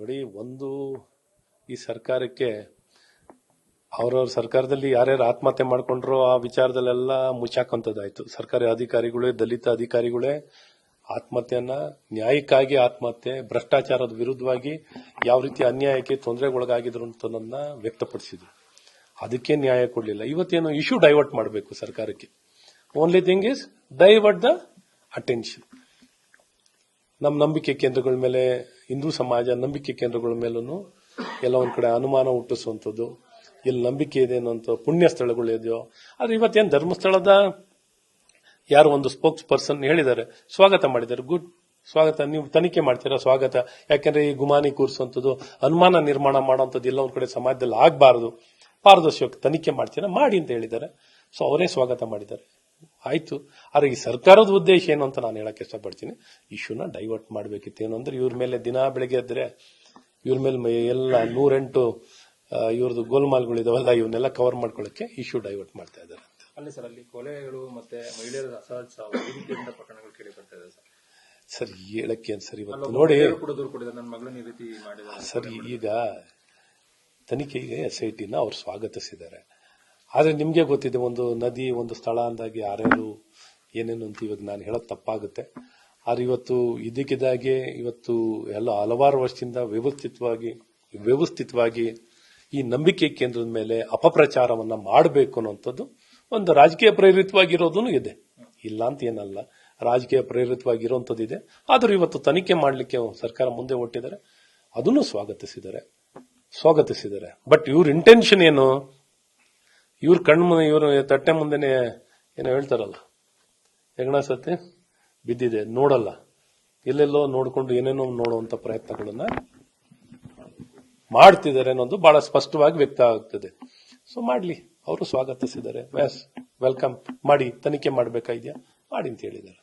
ನೋಡಿ, ಒಂದು ಈ ಸರ್ಕಾರಕ್ಕೆ ಅವರವ್ರ ಸರ್ಕಾರದಲ್ಲಿ ಯಾರ್ಯಾರು ಆತ್ಮಹತ್ಯೆ ಮಾಡ್ಕೊಂಡ್ರೋ ಆ ವಿಚಾರದಲ್ಲೆಲ್ಲ ಮುಚ್ಚಾಕಂತದ್ದಾಯ್ತು. ಸರ್ಕಾರಿ ಅಧಿಕಾರಿಗಳೇ, ದಲಿತ ಅಧಿಕಾರಿಗಳೇ ಆತ್ಮಹತ್ಯೆಯನ್ನ ನ್ಯಾಯಕ್ಕಾಗಿ ಆತ್ಮಹತ್ಯೆ, ಭ್ರಷ್ಟಾಚಾರದ ವಿರುದ್ಧವಾಗಿ ಯಾವ ರೀತಿ ಅನ್ಯಾಯಕ್ಕೆ ತೊಂದರೆಗೊಳಗಾಗಿದ್ರು ಅಂತದನ್ನ ವ್ಯಕ್ತಪಡಿಸಿದ್ರು. ಅದಕ್ಕೆ ನ್ಯಾಯ ಕೊಡಲಿಲ್ಲ. ಇವತ್ತೇನು ಇಶ್ಯೂ ಡೈವರ್ಟ್ ಮಾಡಬೇಕು ಸರ್ಕಾರಕ್ಕೆ. Only thing is divert the attention. ನಮ್ಮ ನಂಬಿಕೆ ಕೇಂದ್ರಗಳ ಮೇಲೆ, ಹಿಂದೂ ಸಮಾಜ ನಂಬಿಕೆ ಕೇಂದ್ರಗಳ ಮೇಲೂ ಎಲ್ಲ ಒಂದ್ ಕಡೆ ಅನುಮಾನ ಹುಟ್ಟಿಸುವಂಥದ್ದು, ಇಲ್ಲಿ ನಂಬಿಕೆ ಇದೆ ಅನ್ನೋಂಥ ಪುಣ್ಯ ಸ್ಥಳಗಳಿದೆಯೋ. ಆದ್ರೆ ಇವತ್ತೇನು ಧರ್ಮಸ್ಥಳದ ಯಾರು ಒಂದು ಸ್ಪೋಕ್ಸ್ ಪರ್ಸನ್ ಹೇಳಿದ್ದಾರೆ, ಸ್ವಾಗತ ಮಾಡಿದ್ದಾರೆ, ಗುಡ್, ಸ್ವಾಗತ. ನೀವು ತನಿಖೆ ಮಾಡ್ತೀರಾ, ಸ್ವಾಗತ. ಯಾಕೆಂದ್ರೆ ಈ ಗುಮಾನಿ ಕೂರಿಸುವಂಥದ್ದು, ಅನುಮಾನ ನಿರ್ಮಾಣ ಮಾಡುವಂಥದ್ದು ಎಲ್ಲ ಒಂದ್ ಕಡೆ ಸಮಾಜದಲ್ಲಿ ಆಗಬಾರದು. ಪಾರದರ್ಶಕ ತನಿಖೆ ಮಾಡ್ತೀರಾ, ಮಾಡಿ ಅಂತ ಹೇಳಿದ್ದಾರೆ. ಸೊ ಅವರೇ ಸ್ವಾಗತ ಮಾಡಿದ್ದಾರೆ, ಆಯ್ತು. ಆದ್ರೆ ಈ ಸರ್ಕಾರದ ಉದ್ದೇಶ ಏನು ಅಂತ ನಾನು ಹೇಳಕ್ ಇಷ್ಟಪಡ್ತೀನಿ. ಇಶ್ಯೂನ ಡೈವರ್ಟ್ ಮಾಡಬೇಕಿತ್ತು. ಏನು ಅಂದ್ರೆ ಇವ್ರ ಮೇಲೆ ದಿನಾ ಬೆಳಿಗ್ಗೆ ಎದ್ರೆ ಇವ್ರ ಮೇಲೆ ಎಲ್ಲ 108 ಇವ್ರದ್ದು ಗೋಲ್ಮಾಲ್ಗಳು ಇದಾವಲ್ಲ, ಇವನ್ನೆಲ್ಲ ಕವರ್ ಮಾಡ್ಕೊಳ್ಳಕ್ಕೆ ಇಶ್ಯೂ ಡೈವರ್ಟ್ ಮಾಡ್ತಾ ಇದ್ದಾರೆ. ಅಲ್ಲಿ ಸರ್, ಅಲ್ಲಿ ಕೊಲೆಗಳು ಮತ್ತೆ ಮಹಿಳೆಯರ ಅಸಹಜ ಸಾವು ಪ್ರಕರಣಗಳು ಕೇಳಿ ಬರ್ತಾ ಇದೆ ಸರ್. ಹೇಳಕ್ಕೆ ಸರ್, ಇವತ್ತು ನೋಡಿ ನನ್ನ ಮಗಳನ್ನ ಈ ರೀತಿ ಮಾಡಿದ್ದಾರೆ ಸರ್. ಈಗ ತನಿಖೆಗೆ SIT ನ ಅವ್ರು ಸ್ವಾಗತಿಸಿದ್ದಾರೆ. ಆದ್ರೆ ನಿಮ್ಗೆ ಗೊತ್ತಿದೆ, ಒಂದು ನದಿ, ಒಂದು ಸ್ಥಳ ಅಂದಾಗೆ ಯಾರ್ಯಾರು ಏನೇನು ಅಂತ ಇವಾಗ ನಾನು ಹೇಳೋದು ತಪ್ಪಾಗುತ್ತೆ. ಆದ್ರೆ ಇವತ್ತು ಇದಕ್ಕಿದ್ದಾಗೆ ಇವತ್ತು ಎಲ್ಲ ಹಲವಾರು ವರ್ಷದಿಂದ ವ್ಯವಸ್ಥಿತವಾಗಿ ಈ ನಂಬಿಕೆ ಕೇಂದ್ರದ ಮೇಲೆ ಅಪಪ್ರಚಾರವನ್ನ ಮಾಡಬೇಕು ಅನ್ನೋಂಥದ್ದು ಒಂದು ರಾಜಕೀಯ ಪ್ರೇರಿತವಾಗಿರೋದೂ ಇದೆ, ಇಲ್ಲ ಅಂತ ಏನಲ್ಲ. ರಾಜಕೀಯ ಪ್ರೇರಿತವಾಗಿರುವಂತದ್ದು ಇದೆ. ಆದ್ರೂ ಇವತ್ತು ತನಿಖೆ ಮಾಡಲಿಕ್ಕೆ ಸರ್ಕಾರ ಮುಂದೆ ಹೊಟ್ಟಿದ್ದಾರೆ, ಅದನ್ನು ಸ್ವಾಗತಿಸಿದ್ದಾರೆ. ಬಟ್ ಇವ್ರ ಇಂಟೆನ್ಷನ್ ಏನು? ಇವ್ರ ಇವರು ತಟ್ಟೆ ಮುಂದೆನೆ ಏನೋ ಹೇಳ್ತಾರಲ್ಲ, ಹೆಗಣ ಸತಿ ಬಿದ್ದಿದೆ ನೋಡಲ್ಲ, ಎಲ್ಲೆಲ್ಲೋ ನೋಡ್ಕೊಂಡು ಏನೇನೋ ನೋಡುವಂತ ಪ್ರಯತ್ನಗಳನ್ನ ಮಾಡ್ತಿದ್ದಾರೆ ಅನ್ನೋದು ಬಹಳ ಸ್ಪಷ್ಟವಾಗಿ ವ್ಯಕ್ತ ಆಗ್ತದೆ. ಸೊ ಮಾಡ್ಲಿ, ಅವರು ಸ್ವಾಗತಿಸಿದ್ದಾರೆ. ವೆಲ್ಕಮ್ ಮಾಡಿ, ತನಿಖೆ ಮಾಡಬೇಕಾದ್ಯಾ ಮಾಡಿ ಅಂತ ಹೇಳಿದ್ದಾರೆ.